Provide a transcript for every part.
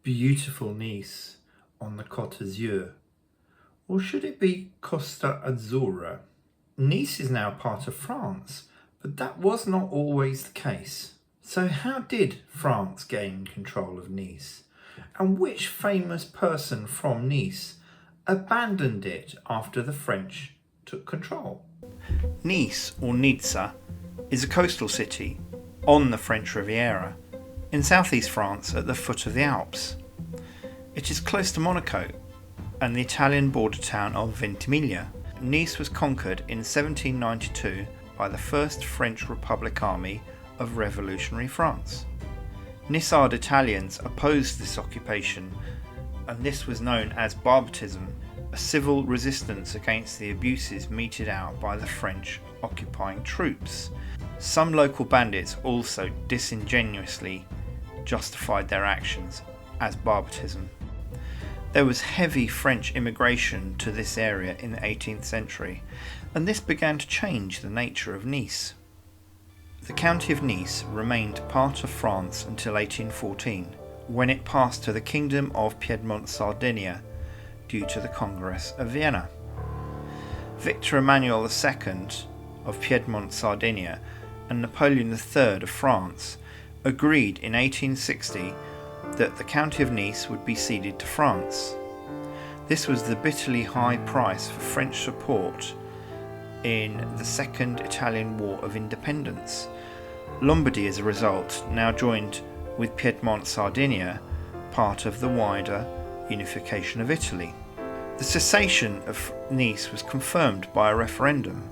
beautiful Nice on the Côte d'Azur? Or should it be Costa Azzurra? Nice is now part of France, but that was not always the case. So how did France gain control of Nice? And which famous person from Nice abandoned it after the French took control? Nice, or Nizza, is a coastal city on the French Riviera in southeast France at the foot of the Alps. It is close to Monaco and the Italian border town of Ventimiglia. Nice was conquered in 1792 by the First French Republic Army of Revolutionary France. Niçard Italians opposed this occupation, and this was known as barbatism, a civil resistance against the abuses meted out by the French occupying troops. Some local bandits also disingenuously justified their actions as barbatism. There was heavy French immigration to this area in the 18th century, and this began to change the nature of Nice. The county of Nice remained part of France until 1814, when it passed to the Kingdom of Sardinia due to the Congress of Vienna. Victor Emmanuel II of Piedmont-Sardinia and Napoleon III of France agreed in 1860 that the county of Nice would be ceded to France. This was the bitterly high price for French support in the Second Italian War of Independence. Lombardy, as a result, now joined with Piedmont-Sardinia, part of the wider unification of Italy. The cessation of Nice was confirmed by a referendum,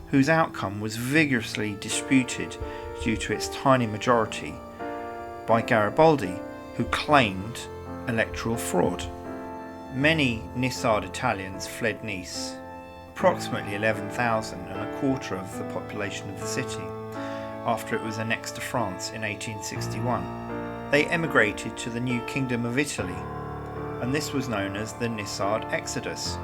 whose outcome was vigorously disputed due to its tiny majority by Garibaldi, who claimed electoral fraud. Many Niçard Italians fled Nice, approximately 11,000 and a quarter of the population of the city, after it was annexed to France in 1861. They emigrated to the new Kingdom of Italy, and this was known as the Niçard Exodus.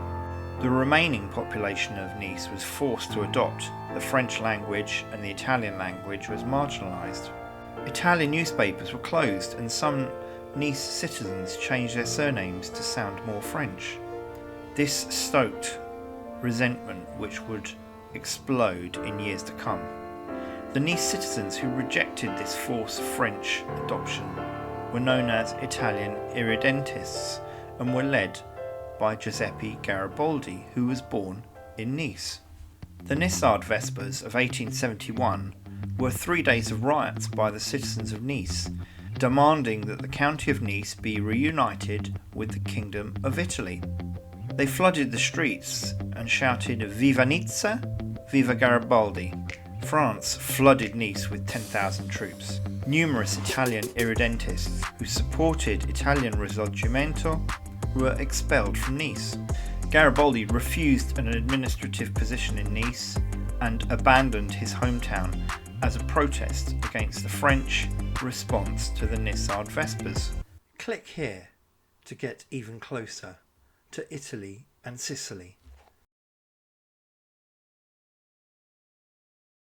The remaining population of Nice was forced to adopt the French language, and the Italian language was marginalised. Italian newspapers were closed, and some Nice citizens changed their surnames to sound more French. This stoked resentment which would explode in years to come. The Nice citizens who rejected this forced French adoption were known as Italian irredentists and were led by Giuseppe Garibaldi, who was born in Nice. The Niçard Vespers of 1871 were 3 days of riots by the citizens of Nice, demanding that the county of Nice be reunited with the Kingdom of Italy. They flooded the streets and shouted "Viva Nizza! Viva Garibaldi!" France flooded Nice with 10,000 troops. Numerous Italian irredentists who supported Italian Risorgimento were expelled from Nice. Garibaldi refused an administrative position in Nice and abandoned his hometown as a protest against the French response to the Niçard Vespers. Click here to get even closer to Italy and Sicily.